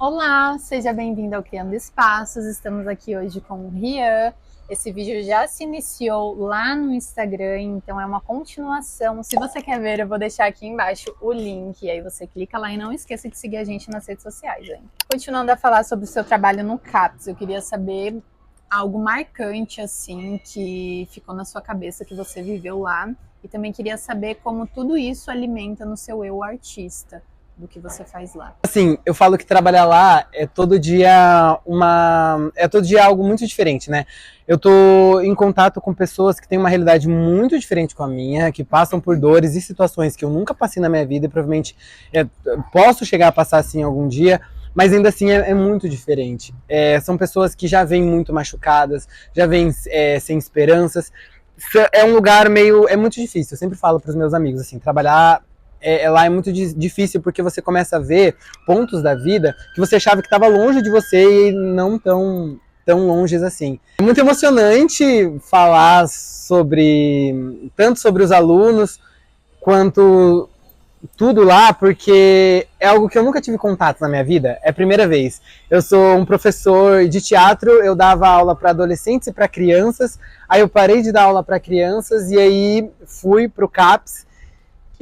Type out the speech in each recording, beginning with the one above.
Olá, seja bem-vindo ao Criando Espaços. Estamos aqui hoje com o Rian. Esse vídeo já se iniciou lá no Instagram, então é uma continuação. Se você quer ver, eu vou deixar aqui embaixo o link, e aí você clica lá e não esqueça de seguir a gente nas redes sociais, hein? Continuando a falar sobre o seu trabalho no CAPS, eu queria saber algo marcante, assim, que ficou na sua cabeça, que você viveu lá, e também queria saber como tudo isso alimenta no seu eu artista, do que você faz lá. Assim, eu falo que trabalhar lá é todo dia algo muito diferente, né? Eu tô em contato com pessoas que têm uma realidade muito diferente com a minha, que passam por dores e situações que eu nunca passei na minha vida e provavelmente posso chegar a passar assim algum dia, mas ainda assim é muito diferente. São pessoas que já vêm muito machucadas, já vêm sem esperanças. É um lugar é muito difícil. Eu sempre falo para os meus amigos assim, trabalhar lá é muito difícil porque você começa a ver pontos da vida que você achava que estava longe de você e não tão longes assim. É muito emocionante falar tanto sobre os alunos quanto tudo lá, porque é algo que eu nunca tive contato na minha vida, é a primeira vez. Eu sou um professor de teatro, eu dava aula para adolescentes e para crianças, aí eu parei de dar aula para crianças e aí fui para o CAPS.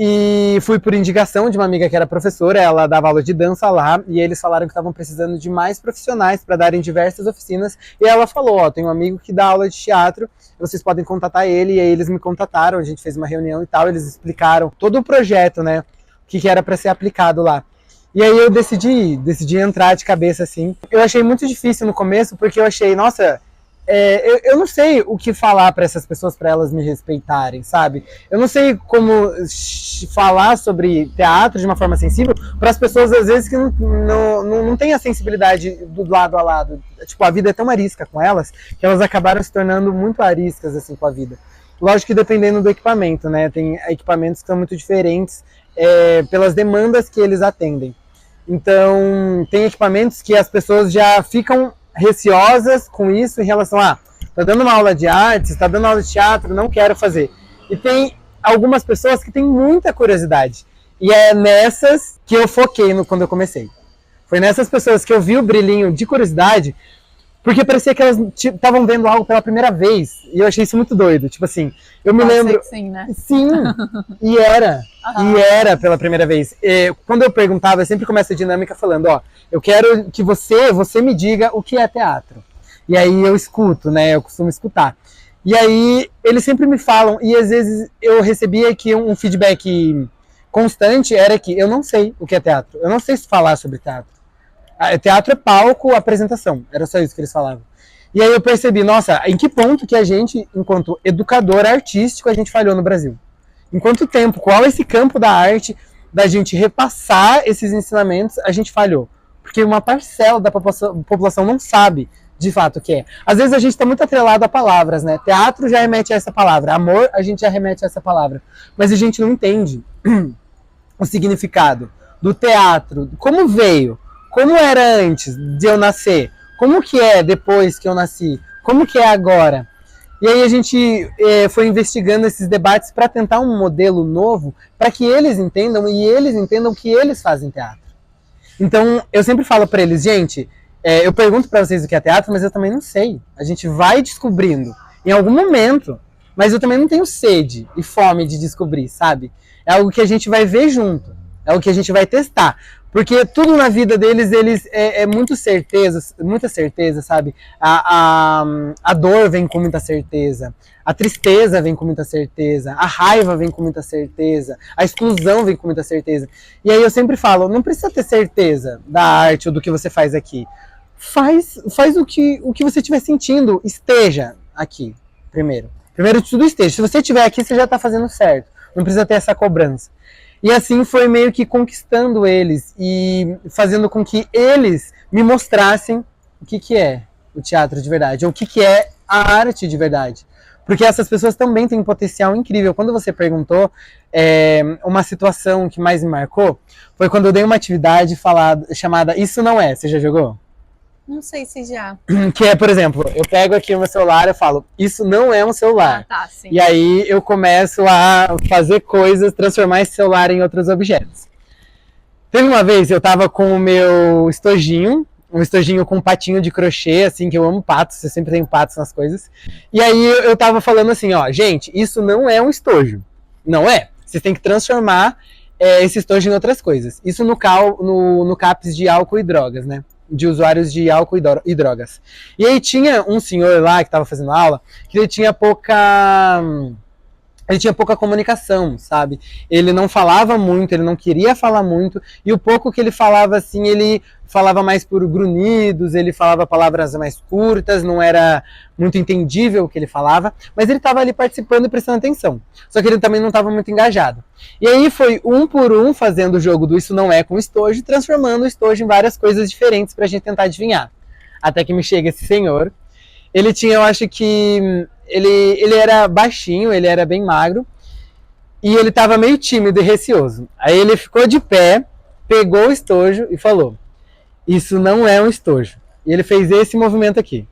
E fui por indicação de uma amiga que era professora, ela dava aula de dança lá, e eles falaram que estavam precisando de mais profissionais para darem diversas oficinas, e ela falou, ó, tem um amigo que dá aula de teatro, vocês podem contatar ele, e aí eles me contataram, a gente fez uma reunião e tal, eles explicaram todo o projeto, né, o que era para ser aplicado lá. E aí eu decidi entrar de cabeça assim. Eu achei muito difícil no começo, porque eu achei, nossa, eu não sei o que falar para essas pessoas para elas me respeitarem, sabe? Eu não sei como falar sobre teatro de uma forma sensível para as pessoas, às vezes, que não têm a sensibilidade do lado a lado. Tipo, a vida é tão arisca com elas que elas acabaram se tornando muito ariscas assim, com a vida. Lógico que dependendo do equipamento, né? Tem equipamentos que são muito diferentes pelas demandas que eles atendem. Então, tem equipamentos que as pessoas já ficam receosas com isso em relação a tá dando uma aula de artes, tá dando aula de teatro, não quero fazer. E tem algumas pessoas que têm muita curiosidade. E é nessas que eu foquei quando eu comecei. Foi nessas pessoas que eu vi o brilhinho de curiosidade, porque parecia que elas estavam vendo algo pela primeira vez. E eu achei isso muito doido. Tipo assim, eu me lembro. Sim, né? Sim, e era. Uhum. E era pela primeira vez. Quando eu perguntava, eu sempre começo a dinâmica falando, ó, eu quero que você me diga o que é teatro. E aí eu escuto, né? Eu costumo escutar. E aí eles sempre me falam, e às vezes eu recebia que um feedback constante era que eu não sei o que é teatro. Eu não sei falar sobre teatro. Teatro é palco, apresentação. Era só isso que eles falavam. E aí eu percebi, nossa, em que ponto que a gente, enquanto educador artístico, a gente falhou no Brasil? Em quanto tempo? Qual é esse campo da arte, da gente repassar esses ensinamentos, a gente falhou? Porque uma parcela da população não sabe de fato o que é. Às vezes a gente está muito atrelado a palavras, né? Teatro já remete a essa palavra, amor a gente já remete a essa palavra. Mas a gente não entende o significado do teatro, como veio, como era antes de eu nascer, como que é depois que eu nasci, como que é agora. E aí a gente foi investigando esses debates para tentar um modelo novo, para que eles entendam e eles entendam que eles fazem teatro. Então eu sempre falo para eles, gente, eu pergunto para vocês o que é teatro, mas eu também não sei. A gente vai descobrindo em algum momento, mas eu também não tenho sede e fome de descobrir, sabe? É algo que a gente vai ver junto, é algo que a gente vai testar. Porque tudo na vida deles é muita certeza, sabe? A dor vem com muita certeza, a tristeza vem com muita certeza, a raiva vem com muita certeza, a exclusão vem com muita certeza. E aí eu sempre falo, não precisa ter certeza da arte ou do que você faz aqui. Faz o que você estiver sentindo, esteja aqui, primeiro. Primeiro de tudo esteja. Se você estiver aqui, você já está fazendo certo. Não precisa ter essa cobrança. E assim foi meio que conquistando eles e fazendo com que eles me mostrassem o que é o teatro de verdade, ou o que é a arte de verdade. Porque essas pessoas também têm um potencial incrível. Quando você perguntou, uma situação que mais me marcou foi quando eu dei uma atividade chamada Isso Não É. Você já jogou? Não sei se já. Que é, por exemplo, eu pego aqui o meu celular e falo, isso não é um celular. Ah, tá, sim. E aí eu começo a fazer coisas, transformar esse celular em outros objetos. Teve uma vez, eu tava com o meu estojinho, um estojinho com um patinho de crochê, assim, que eu amo patos, eu sempre tenho patos nas coisas. E aí eu tava falando assim, ó, gente, isso não é um estojo. Não é. Vocês têm que transformar esse estojo em outras coisas. Isso no CAPS de álcool e drogas, né? De usuários de álcool e drogas. E aí tinha um senhor lá que tava fazendo aula, que ele tinha pouca comunicação, sabe? Ele não falava muito, ele não queria falar muito, e o pouco que ele falava, assim, ele falava mais por grunhidos, ele falava palavras mais curtas, não era muito entendível o que ele falava, mas ele estava ali participando e prestando atenção. Só que ele também não estava muito engajado. E aí foi um por um fazendo o jogo do Isso Não É com Estojo, transformando o estojo em várias coisas diferentes pra gente tentar adivinhar. Até que me chega esse senhor. Ele tinha, eu acho que... Ele era baixinho, ele era bem magro. E ele estava meio tímido e receoso. Aí ele ficou de pé, pegou o estojo e falou: isso não é um estojo. E ele fez esse movimento aqui.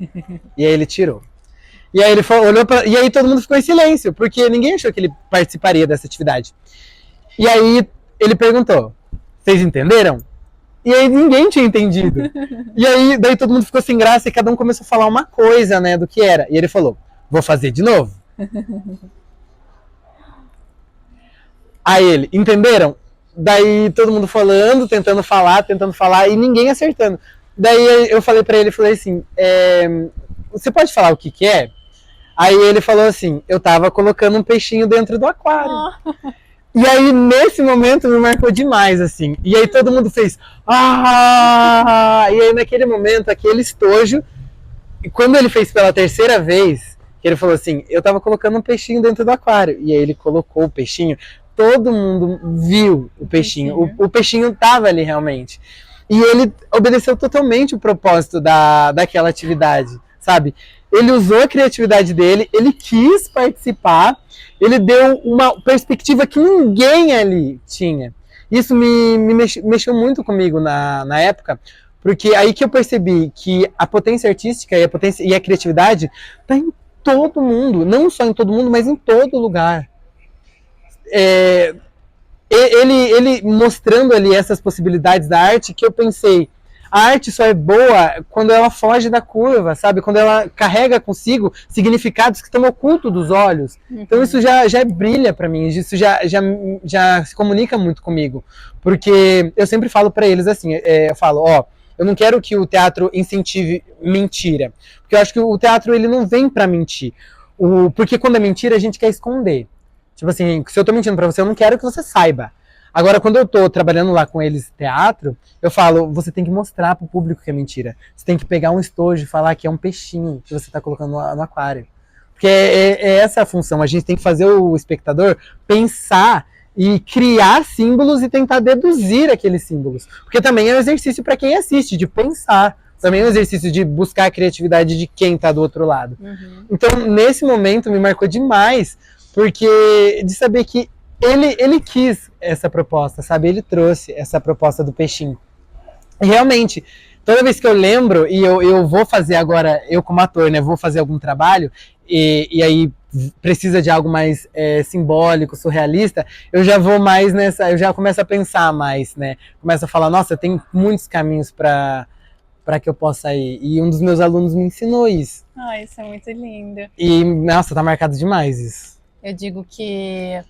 E aí ele tirou. E aí ele olhou pra... E aí todo mundo ficou em silêncio, porque ninguém achou que ele participaria dessa atividade. E aí ele perguntou: vocês entenderam? E aí ninguém tinha entendido. E aí daí todo mundo ficou sem graça e cada um começou a falar uma coisa, né, do que era. E ele falou: vou fazer de novo. Aí ele: entenderam? Daí todo mundo falando, tentando falar e ninguém acertando. Daí eu falei pra ele, falei assim, você pode falar o que que é? Aí ele falou assim: eu tava colocando um peixinho dentro do aquário. Oh. E aí, nesse momento, me marcou demais, assim. E aí todo mundo fez... Ah! E aí, naquele momento, aquele estojo... E quando ele fez pela terceira vez, que ele falou assim, eu tava colocando um peixinho dentro do aquário. E aí ele colocou o peixinho. Todo mundo viu o peixinho. O peixinho tava ali, realmente. E ele obedeceu totalmente o propósito daquela atividade, sabe? Ele usou a criatividade dele, ele quis participar, ele deu uma perspectiva que ninguém ali tinha. Isso me mexeu muito comigo na época, porque aí que eu percebi que a potência artística e a criatividade está em todo mundo, não só em todo mundo, mas em todo lugar. Ele mostrando ali essas possibilidades da arte, que eu pensei, a arte só é boa quando ela foge da curva, sabe? Quando ela carrega consigo significados que estão ocultos dos olhos. Uhum. Então isso já brilha para mim, isso já se comunica muito comigo. Porque eu sempre falo para eles assim, eu falo, eu não quero que o teatro incentive mentira. Porque eu acho que o teatro ele não vem para mentir. Porque quando é mentira a gente quer esconder. Tipo assim, se eu tô mentindo pra você, eu não quero que você saiba. Agora, quando eu tô trabalhando lá com eles teatro, eu falo, você tem que mostrar pro público que é mentira. Você tem que pegar um estojo e falar que é um peixinho que você tá colocando no aquário. Porque é essa a função, a gente tem que fazer o espectador pensar e criar símbolos e tentar deduzir aqueles símbolos. Porque também é um exercício para quem assiste, de pensar. Também é um exercício de buscar a criatividade de quem tá do outro lado. Uhum. Então, nesse momento, me marcou demais, porque de saber que ele quis essa proposta, sabe? Ele trouxe essa proposta do peixinho. E realmente, toda vez que eu lembro, e eu vou fazer agora, eu como ator, né? Vou fazer algum trabalho, e aí precisa de algo mais simbólico, surrealista, eu já vou mais nessa, eu já começo a pensar mais, né? Começo a falar, nossa, tem muitos caminhos para que eu possa ir. E um dos meus alunos me ensinou isso. Isso é muito lindo. E, nossa, tá marcado demais isso. Eu digo que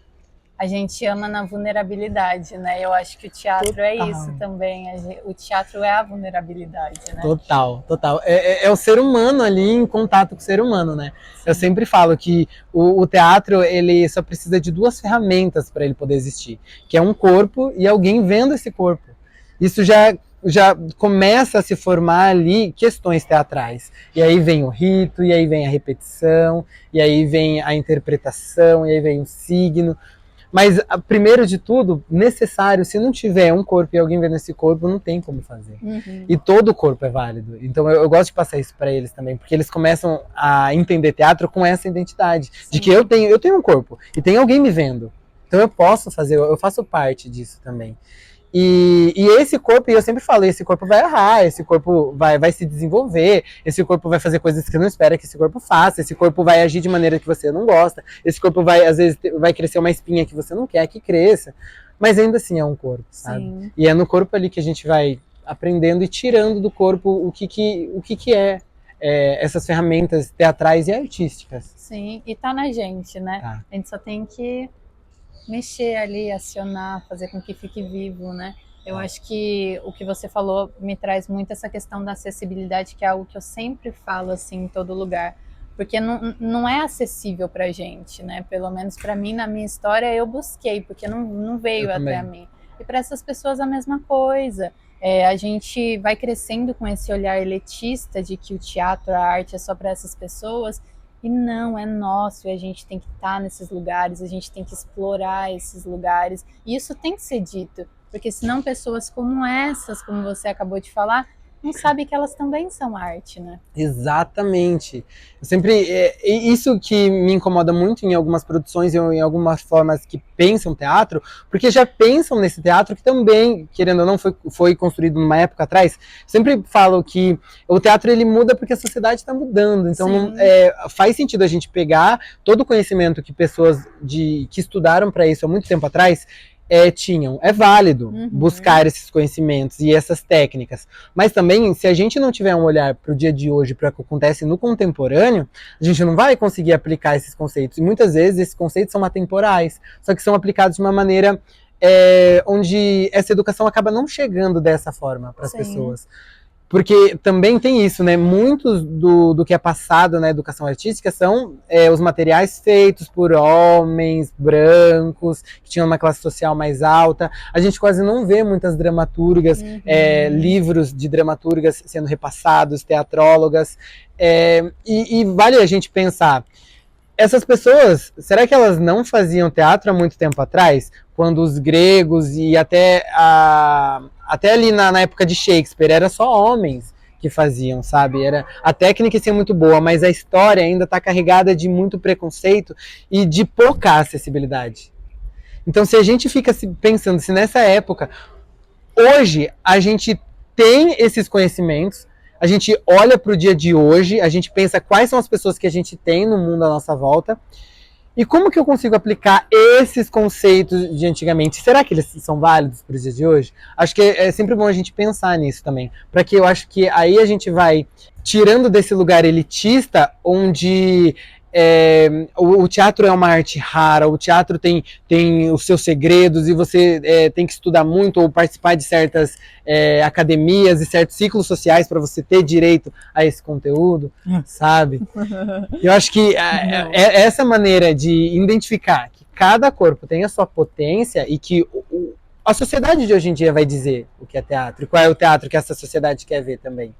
a gente ama na vulnerabilidade, né? Eu acho que o teatro é isso também. O teatro é a vulnerabilidade, né? Total. É o ser humano ali em contato com o ser humano, né? Sim. Eu sempre falo que o teatro, ele só precisa de duas ferramentas para ele poder existir. Que é um corpo e alguém vendo esse corpo. Isso já começa a se formar ali questões teatrais. E aí vem o rito, e aí vem a repetição, e aí vem a interpretação, e aí vem o signo. Mas, primeiro de tudo, necessário, se não tiver um corpo e alguém vendo esse corpo, não tem como fazer. Uhum. E todo corpo é válido. Então eu gosto de passar isso para eles também, porque eles começam a entender teatro com essa identidade. Sim. De que eu tenho um corpo, e tem alguém me vendo. Então eu posso fazer, eu faço parte disso também. E esse corpo, e eu sempre falo, esse corpo vai errar, esse corpo vai se desenvolver, esse corpo vai fazer coisas que você não espera que esse corpo faça, esse corpo vai agir de maneira que você não gosta, esse corpo vai, às vezes, vai crescer uma espinha que você não quer que cresça, mas ainda assim é um corpo, sabe? Sim. E é no corpo ali que a gente vai aprendendo e tirando do corpo o que é, essas ferramentas teatrais e artísticas. Sim, e tá na gente, né? Tá. A gente só tem que mexer ali, acionar, fazer com que fique vivo, né? Eu acho que o que você falou me traz muito essa questão da acessibilidade, que é algo que eu sempre falo assim em todo lugar, porque não é acessível pra gente, né? Pelo menos pra mim, na minha história, eu busquei, porque não veio até mim. E para essas pessoas a mesma coisa. A gente vai crescendo com esse olhar elitista de que o teatro, a arte é só para essas pessoas, e não, é nosso, e a gente tem que estar nesses lugares, a gente tem que explorar esses lugares, e isso tem que ser dito, porque senão pessoas como essas, como você acabou de falar, não sabem que elas também são arte, né? Exatamente. Eu sempre, isso que me incomoda muito em algumas produções e em algumas formas que pensam teatro, porque já pensam nesse teatro que também, querendo ou não, foi construído numa época atrás. Sempre falo que o teatro ele muda porque a sociedade está mudando. Então faz sentido a gente pegar todo o conhecimento que pessoas que estudaram para isso há muito tempo atrás tinham. É válido buscar esses conhecimentos e essas técnicas. Mas também, se a gente não tiver um olhar para o dia de hoje, para o que acontece no contemporâneo, a gente não vai conseguir aplicar esses conceitos. E muitas vezes esses conceitos são atemporais, só que são aplicados de uma maneira onde essa educação acaba não chegando dessa forma para as pessoas. Porque também tem isso, né? Muitos do que é passado na educação artística são os materiais feitos por homens brancos, que tinham uma classe social mais alta. A gente quase não vê muitas dramaturgas, livros de dramaturgas sendo repassados, teatrólogas. E vale a gente pensar, essas pessoas, será que elas não faziam teatro há muito tempo atrás? Quando os gregos e até ali na época de Shakespeare, era só homens que faziam, sabe? A técnica ia muito boa, mas a história ainda está carregada de muito preconceito e de pouca acessibilidade. Então, se a gente fica pensando se nessa época, hoje a gente tem esses conhecimentos, a gente olha para o dia de hoje, a gente pensa quais são as pessoas que a gente tem no mundo à nossa volta, e como que eu consigo aplicar esses conceitos de antigamente? Será que eles são válidos para os dias de hoje? Acho que é sempre bom a gente pensar nisso também, para que eu acho que aí a gente vai tirando desse lugar elitista, onde o teatro é uma arte rara, o teatro tem os seus segredos e você tem que estudar muito ou participar de certas academias e certos ciclos sociais para você ter direito a esse conteúdo, sabe? Eu acho que essa maneira de identificar que cada corpo tem a sua potência e que a sociedade de hoje em dia vai dizer o que é teatro e qual é o teatro que essa sociedade quer ver também.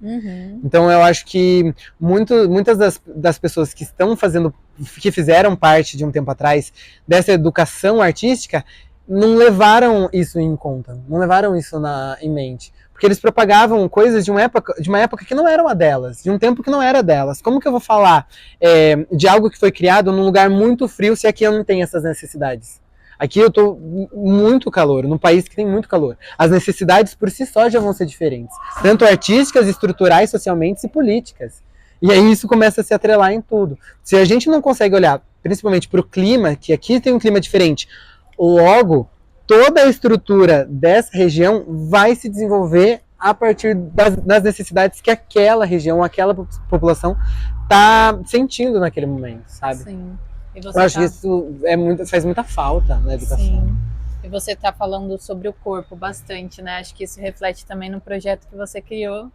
Então eu acho que muitas das pessoas que estão que fizeram parte de um tempo atrás dessa educação artística, não levaram isso em conta, não levaram isso em mente. Porque eles propagavam coisas de uma época que não eram a delas, de um tempo que não era delas. Como que eu vou falar de algo que foi criado num lugar muito frio se aqui eu não tenho essas necessidades? Aqui eu tô muito calor, num país que tem muito calor. As necessidades por si só já vão ser diferentes. Tanto artísticas, estruturais, socialmente e políticas. E aí isso começa a se atrelar em tudo. Se a gente não consegue olhar, principalmente para o clima, que aqui tem um clima diferente, logo, toda a estrutura dessa região vai se desenvolver a partir das necessidades que aquela região, aquela população está sentindo naquele momento, sabe? Sim. Eu acho que isso faz muita falta na educação. Sim. E você está falando sobre o corpo bastante, né? Acho que isso reflete também no projeto que você criou,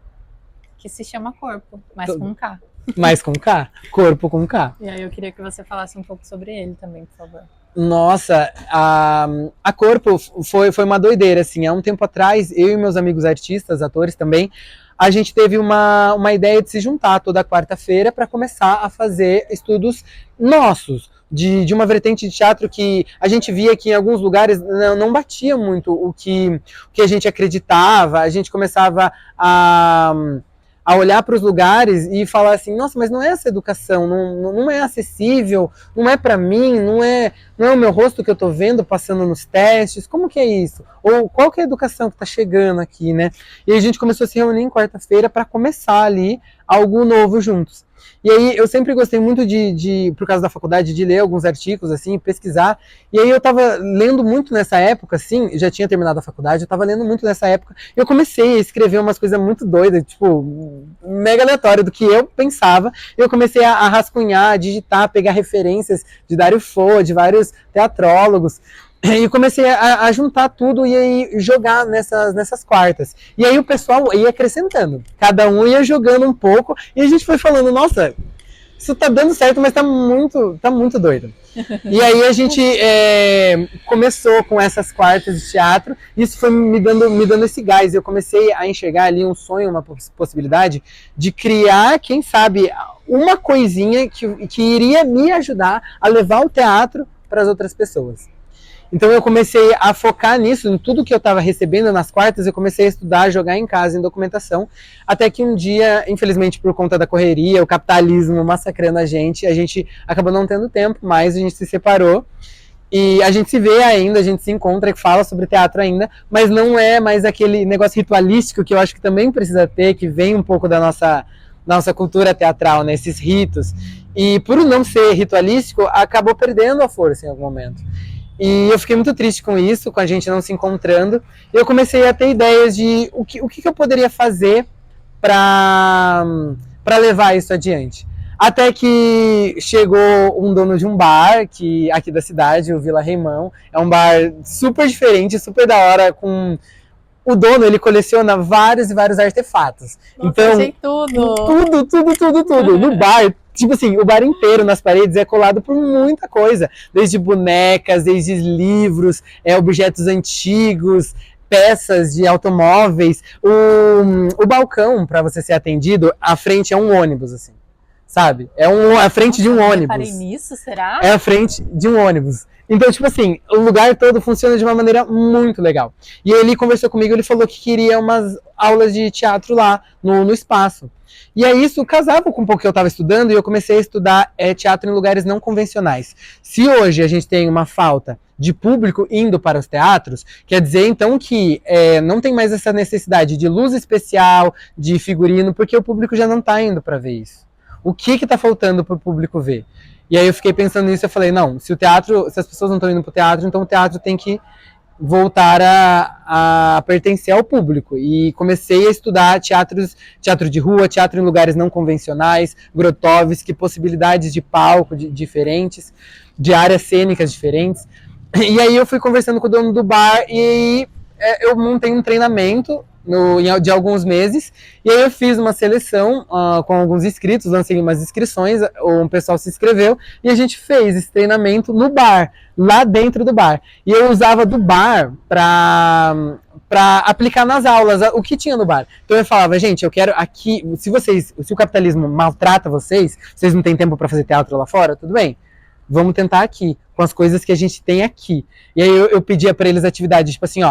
que se chama Corpo, mas com K. Mas com K, Corpo com K. E aí eu queria que você falasse um pouco sobre ele também, por favor. Nossa, a Corpo foi uma doideira, assim. Há um tempo atrás, eu e meus amigos artistas, atores também, a gente teve uma ideia de se juntar toda quarta-feira para começar a fazer estudos nossos, de uma vertente de teatro que a gente via que em alguns lugares não batia muito o que a gente acreditava. A gente começava a olhar para os lugares e falar assim, nossa, mas não é essa educação, não é acessível, não é para mim, não é o meu rosto que eu estou vendo passando nos testes, como que é isso? Ou qual que é a educação que está chegando aqui, né? E aí a gente começou a se reunir em quarta-feira para começar ali algo novo juntos. E aí eu sempre gostei muito por causa da faculdade, de ler alguns artigos, assim, pesquisar. E aí eu tava lendo muito nessa época, assim, já tinha terminado a faculdade, eu tava lendo muito nessa época. E eu comecei a escrever umas coisas muito doidas, tipo, mega aleatório do que eu pensava. E eu comecei a rascunhar, a digitar, pegar referências de Dario Fo, de vários teatrólogos. E comecei a juntar tudo e aí jogar nessas quartas. E aí o pessoal ia acrescentando. Cada um ia jogando um pouco. E a gente foi falando, nossa, isso tá dando certo, mas tá muito doido. E aí a gente começou com essas quartas de teatro. E isso foi me dando esse gás. Eu comecei a enxergar ali um sonho, uma possibilidade de criar, quem sabe, uma coisinha que iria me ajudar a levar o teatro para as outras pessoas. Então eu comecei a focar nisso, em tudo que eu estava recebendo nas quartas, eu comecei a estudar, jogar em casa, em documentação, até que um dia, infelizmente por conta da correria, o capitalismo massacrando a gente acabou não tendo tempo mais, a gente se separou, e a gente se vê ainda, a gente se encontra e fala sobre teatro ainda, mas não é mais aquele negócio ritualístico que eu acho que também precisa ter, que vem um pouco da nossa cultura teatral, né, esses ritos, e por não ser ritualístico, acabou perdendo a força em algum momento. E eu fiquei muito triste com isso, com a gente não se encontrando. E eu comecei a ter ideias de o que eu poderia fazer para levar isso adiante. Até que chegou um dono de um bar aqui da cidade, o Vila Reimão. É um bar super diferente, super da hora, com... O dono, ele coleciona vários e vários artefatos. Nossa, então, achei tudo. Tudo. No bar, tipo assim, o bar inteiro nas paredes é colado por muita coisa. Desde bonecas, desde livros, objetos antigos, peças de automóveis. O balcão, para você ser atendido, à frente é um ônibus, assim. Sabe? É a frente de um ônibus. Reparei nisso, será? É a frente de um ônibus. Então, tipo assim, o lugar todo funciona de uma maneira muito legal. E ele conversou comigo, ele falou que queria umas aulas de teatro lá, no espaço. E aí isso casava com um pouco que eu estava estudando, e eu comecei a estudar teatro em lugares não convencionais. Se hoje a gente tem uma falta de público indo para os teatros, quer dizer então que não tem mais essa necessidade de luz especial, de figurino, porque o público já não está indo para ver isso. O que está faltando para o público ver? E aí eu fiquei pensando nisso e falei, não, se as pessoas não estão indo para o teatro, então o teatro tem que voltar a pertencer ao público. E comecei a estudar teatro de rua, teatro em lugares não convencionais, Grotowski, possibilidades de palco diferentes, de áreas cênicas diferentes. E aí eu fui conversando com o dono do bar e eu montei um treinamento de alguns meses, e aí eu fiz uma seleção com alguns inscritos, lancei umas inscrições, o pessoal se inscreveu, e a gente fez esse treinamento no bar, lá dentro do bar. E eu usava do bar para aplicar nas aulas o que tinha no bar. Então eu falava, gente, eu quero aqui, se o capitalismo maltrata vocês não têm tempo para fazer teatro lá fora, tudo bem. Vamos tentar aqui, com as coisas que a gente tem aqui. E aí eu pedia para eles atividades, tipo assim,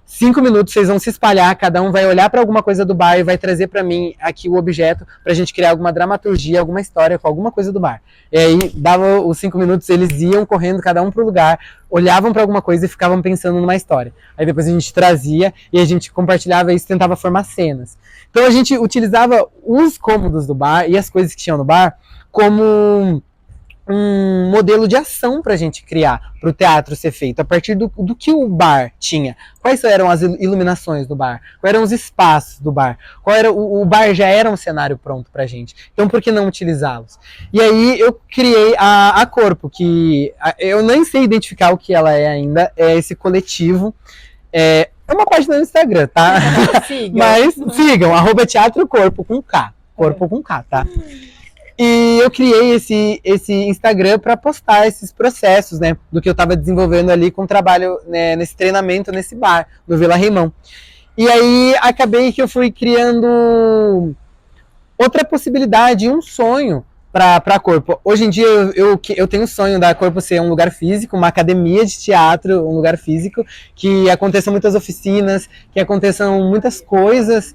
5 minutos vocês vão se espalhar, cada um vai olhar para alguma coisa do bar e vai trazer para mim aqui o objeto pra gente criar alguma dramaturgia, alguma história com alguma coisa do bar. E aí dava os 5 minutos, eles iam correndo cada um pro lugar, olhavam para alguma coisa e ficavam pensando numa história. Aí depois a gente trazia e a gente compartilhava isso, tentava formar cenas. Então a gente utilizava os cômodos do bar e as coisas que tinham no bar como um modelo de ação para a gente criar, para o teatro ser feito, a partir do que o bar tinha. Quais eram as iluminações do bar? Quais eram os espaços do bar? O bar já era um cenário pronto para a gente. Então, por que não utilizá-los? E aí eu criei a Corpo, que eu nem sei identificar o que ela é ainda, é esse coletivo. É uma página no Instagram, tá? Sigam. Mas sigam, @teatrocorpo com K. Corpo com K, tá? E eu criei esse Instagram para postar esses processos, né, do que eu estava desenvolvendo ali com o trabalho, né, nesse treinamento, nesse bar, no Vila Reimão. E aí acabei que eu fui criando outra possibilidade, um sonho para a Corpo. Hoje em dia eu tenho o sonho da Corpo ser um lugar físico, uma academia de teatro, um lugar físico, que aconteçam muitas oficinas, que aconteçam muitas coisas.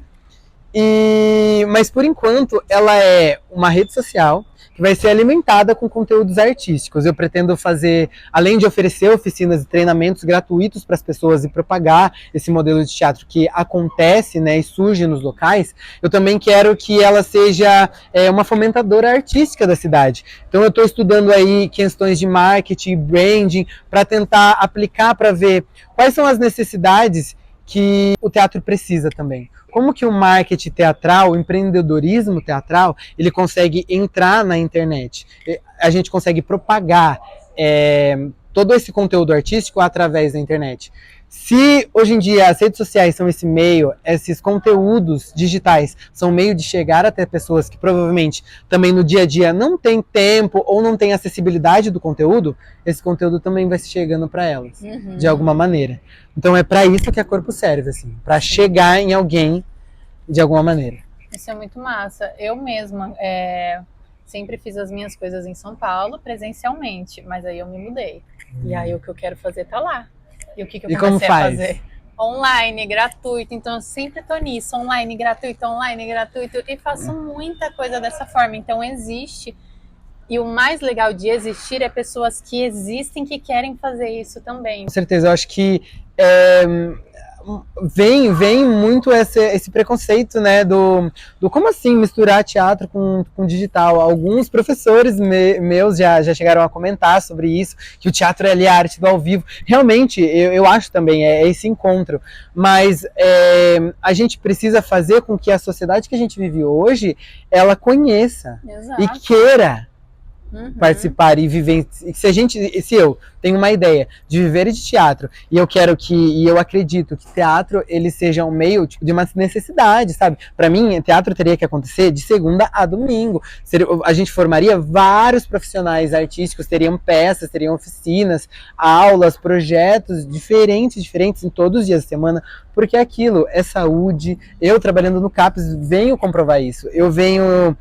Mas por enquanto ela é uma rede social que vai ser alimentada com conteúdos artísticos. Eu pretendo fazer, além de oferecer oficinas e treinamentos gratuitos para as pessoas e propagar esse modelo de teatro que acontece, né, e surge nos locais, eu também quero que ela seja uma fomentadora artística da cidade. Então eu estou estudando aí questões de marketing, branding, para tentar aplicar, para ver quais são as necessidades que o teatro precisa também. Como que o marketing teatral, o empreendedorismo teatral, ele consegue entrar na internet? A gente consegue propagar todo esse conteúdo artístico através da internet. Se hoje em dia as redes sociais são esse meio, esses conteúdos digitais são meio de chegar até pessoas que provavelmente também no dia a dia não tem tempo ou não tem acessibilidade do conteúdo, esse conteúdo também vai chegando para elas, de alguma maneira. Então é para isso que a Corpo serve, assim, para chegar em alguém de alguma maneira. Isso é muito massa. Eu mesma sempre fiz as minhas coisas em São Paulo presencialmente, mas aí eu me mudei. E aí o que eu quero fazer tá lá. E o que eu comecei a fazer? Online, gratuito. Então eu sempre tô nisso, online, gratuito, e faço muita coisa dessa forma. Então existe. E o mais legal de existir é pessoas que existem, que querem fazer isso também. Com certeza, eu acho que vem muito esse preconceito, né, do como assim misturar teatro com digital. Alguns professores meus já chegaram a comentar sobre isso, que o teatro é ali a arte do ao vivo. Realmente, eu acho também, é esse encontro. Mas a gente precisa fazer com que a sociedade que a gente vive hoje, ela conheça. Exato. E queira participar e viver. Se eu tenho uma ideia de viver de teatro e eu acredito que teatro ele seja um meio tipo, de uma necessidade, sabe? Para mim, teatro teria que acontecer de segunda a domingo. A gente formaria vários profissionais artísticos, teriam peças, teriam oficinas, aulas, projetos diferentes em todos os dias da semana, porque aquilo é saúde. Eu trabalhando no CAPES venho comprovar isso. Eu venho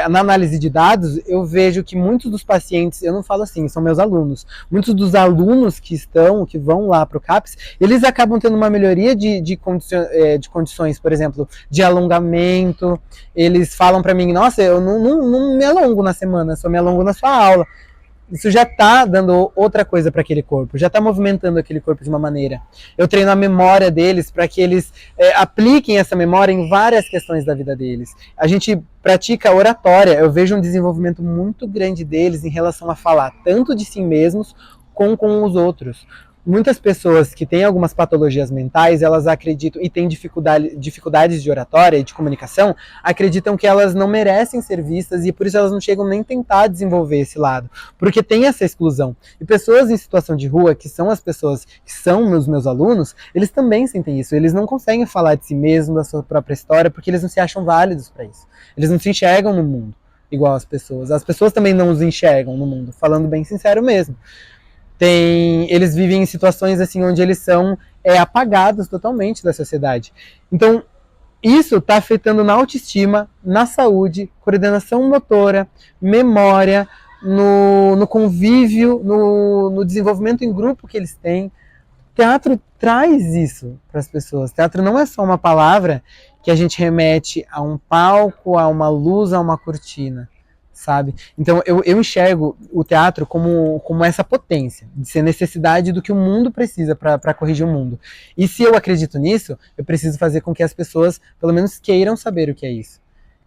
na análise de dados, eu vejo que muitos dos pacientes, eu não falo assim, são meus alunos, muitos dos alunos que vão lá para o CAPES, eles acabam tendo uma melhoria de condições, por exemplo, de alongamento. Eles falam para mim, nossa, eu não me alongo na semana, só me alongo na sua aula. Isso já está dando outra coisa para aquele corpo, já está movimentando aquele corpo de uma maneira. Eu treino a memória deles para que eles apliquem essa memória em várias questões da vida deles. A gente pratica oratória, eu vejo um desenvolvimento muito grande deles em relação a falar tanto de si mesmos como com os outros. Muitas pessoas que têm algumas patologias mentais, elas acreditam, e têm dificuldades de oratória e de comunicação, acreditam que elas não merecem ser vistas e por isso elas não chegam nem a tentar desenvolver esse lado, porque tem essa exclusão. E pessoas em situação de rua, que são as pessoas que são meus alunos, eles também sentem isso, eles não conseguem falar de si mesmos, da sua própria história, porque eles não se acham válidos para isso. Eles não se enxergam no mundo igual as pessoas também não os enxergam no mundo, falando bem sincero mesmo. Eles vivem em situações assim onde eles são apagados totalmente da sociedade. Então, isso está afetando na autoestima, na saúde, coordenação motora, memória, no convívio, no desenvolvimento em grupo que eles têm. Teatro traz isso para as pessoas. Teatro não é só uma palavra que a gente remete a um palco, a uma luz, a uma cortina. Sabe? Então eu enxergo o teatro como essa potência, de ser necessidade do que o mundo precisa para corrigir o mundo. E se eu acredito nisso, eu preciso fazer com que as pessoas pelo menos queiram saber o que é isso.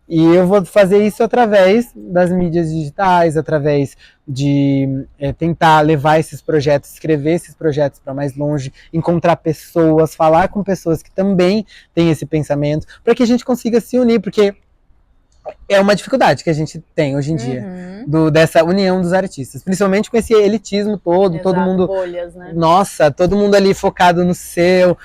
E eu vou fazer isso através das mídias digitais, através de tentar levar esses projetos, escrever esses projetos para mais longe, encontrar pessoas, falar com pessoas que também têm esse pensamento, para que a gente consiga se unir, porque é uma dificuldade que a gente tem hoje em dia, dessa união dos artistas, principalmente com esse elitismo todo. Exato, todo mundo, bolhas, né? Nossa, todo mundo ali focado no seu.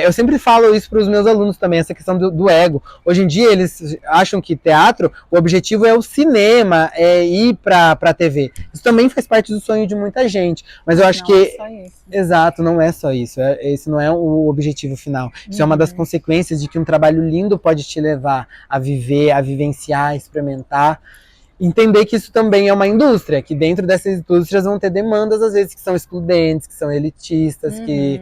Eu sempre falo isso para os meus alunos também, essa questão do ego. Hoje em dia eles acham que teatro, o objetivo é o cinema, é ir para a TV. Isso também faz parte do sonho de muita gente, mas eu acho não que é só isso. Exato, não é só isso. Esse não é o objetivo final. Isso é uma das consequências de que um trabalho lindo pode te levar a viver, a vivenciar, a experimentar. Entender que isso também é uma indústria, que dentro dessas indústrias vão ter demandas, às vezes, que são excludentes, que são elitistas, que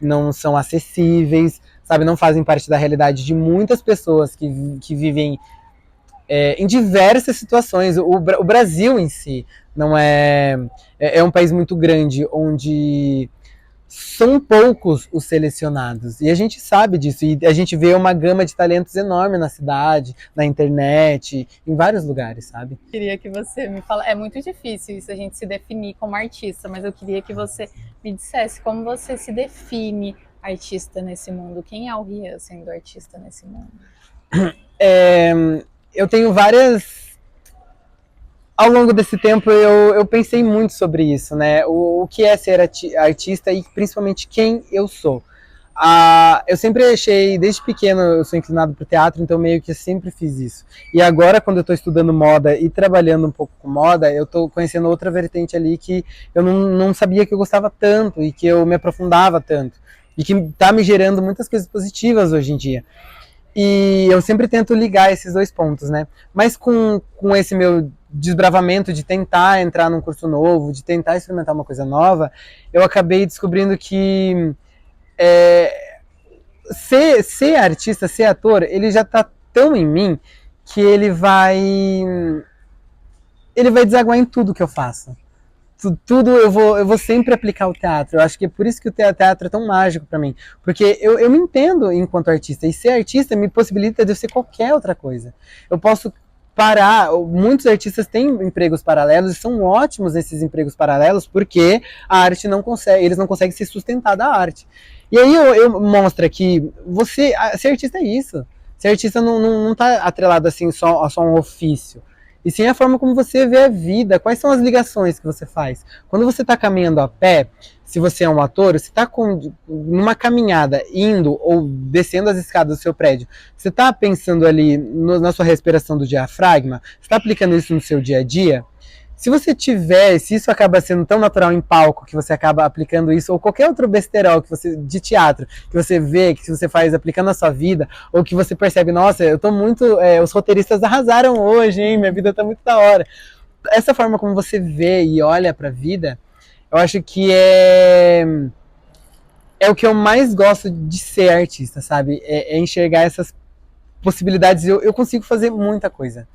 não são acessíveis, sabe? Não fazem parte da realidade de muitas pessoas que vivem em diversas situações. O Brasil em si não é um país muito grande, onde são poucos os selecionados. E a gente sabe disso. E a gente vê uma gama de talentos enorme na cidade, na internet, em vários lugares, sabe? Queria que você me falasse. É muito difícil isso, a gente se definir como artista, mas eu queria que você me dissesse como você se define artista nesse mundo. Quem é o Rian sendo artista nesse mundo? Eu tenho várias... Ao longo desse tempo eu pensei muito sobre isso, né? O que é ser artista e principalmente quem eu sou. Eu sempre achei, desde pequeno eu sou inclinado para o teatro, então meio que eu sempre fiz isso. E agora, quando eu estou estudando moda e trabalhando um pouco com moda, eu estou conhecendo outra vertente ali que eu não sabia que eu gostava tanto e que eu me aprofundava tanto. E que está me gerando muitas coisas positivas hoje em dia. E eu sempre tento ligar esses dois pontos, né? Mas com esse meu desbravamento de tentar entrar num curso novo, de tentar experimentar uma coisa nova, eu acabei descobrindo que ser artista, ser ator, ele já tá tão em mim que ele vai desaguar em tudo que eu faço. Tudo eu vou sempre aplicar o teatro. Eu acho que é por isso que o teatro é tão mágico para mim. Porque eu me entendo enquanto artista. E ser artista me possibilita de eu ser qualquer outra coisa. Eu posso parar. Muitos artistas têm empregos paralelos e são ótimos nesses empregos paralelos porque a arte eles não conseguem se sustentar da arte. E aí eu mostro que ser artista é isso. Ser artista não tá atrelado assim só a um ofício. E sim a forma como você vê a vida, quais são as ligações que você faz. Quando você está caminhando a pé, se você é um ator, você está numa caminhada, indo ou descendo as escadas do seu prédio, você está pensando ali na sua respiração do diafragma, você está aplicando isso no seu dia a dia. Se isso acaba sendo tão natural em palco, que você acaba aplicando isso, ou qualquer outro besterol de teatro, que você vê, que você faz aplicando na sua vida, ou que você percebe, nossa, eu tô muito, os roteiristas arrasaram hoje, hein, minha vida tá muito da hora. Essa forma como você vê e olha pra vida, eu acho que é o que eu mais gosto de ser artista, sabe? É enxergar essas possibilidades. Eu consigo fazer muita coisa.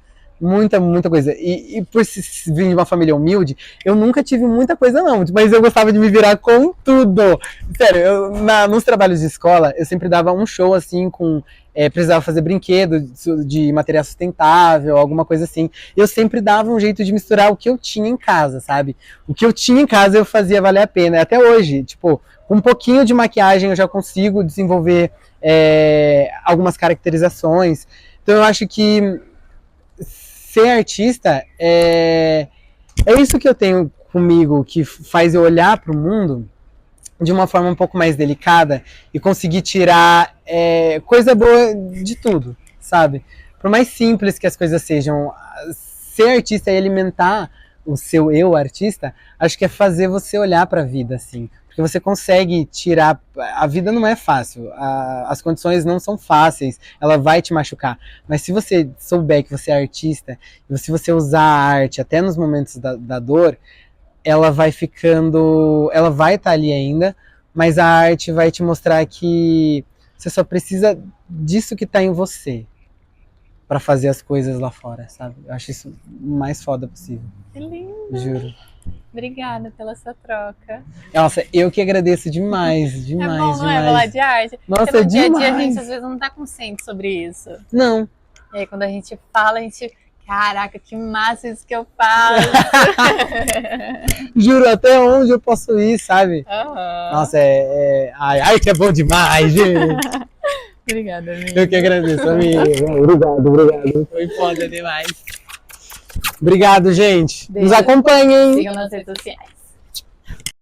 Muita coisa. E por vir de uma família humilde, eu nunca tive muita coisa não, mas eu gostava de me virar com tudo. Sério, nos trabalhos de escola, eu sempre dava um show assim precisava fazer brinquedo de material sustentável, alguma coisa assim. Eu sempre dava um jeito de misturar o que eu tinha em casa, sabe? O que eu tinha em casa eu fazia valer a pena. Até hoje, tipo, com um pouquinho de maquiagem eu já consigo desenvolver algumas caracterizações. Então eu acho que ser artista é isso que eu tenho comigo, que faz eu olhar para o mundo de uma forma um pouco mais delicada e conseguir tirar coisa boa de tudo, sabe? Por mais simples que as coisas sejam, ser artista e alimentar o seu eu artista, acho que é fazer você olhar para a vida assim. Porque você consegue tirar... A vida não é fácil, as condições não são fáceis, ela vai te machucar. Mas se você souber que você é artista, e se você usar a arte até nos momentos da dor, ela vai estar ali ainda, mas a arte vai te mostrar que você só precisa disso que está em você para fazer as coisas lá fora, sabe? Eu acho isso o mais foda possível. Que lindo! Juro. Obrigada pela sua troca. Nossa, eu que agradeço demais. É bom, não é? Falar de arte. Nossa, porque no dia a dia demais. a gente às vezes não tá consciente sobre isso. Não. E aí quando a gente fala, a gente... Caraca, que massa isso que eu faço. Juro, até onde eu posso ir, sabe? Uhum. Nossa, ai, que é bom demais, gente. Obrigada, amigo. Eu que agradeço, amigo. Obrigado. Foi foda demais. Obrigado, gente. Beijo. Nos acompanhem. Sigam nas redes sociais.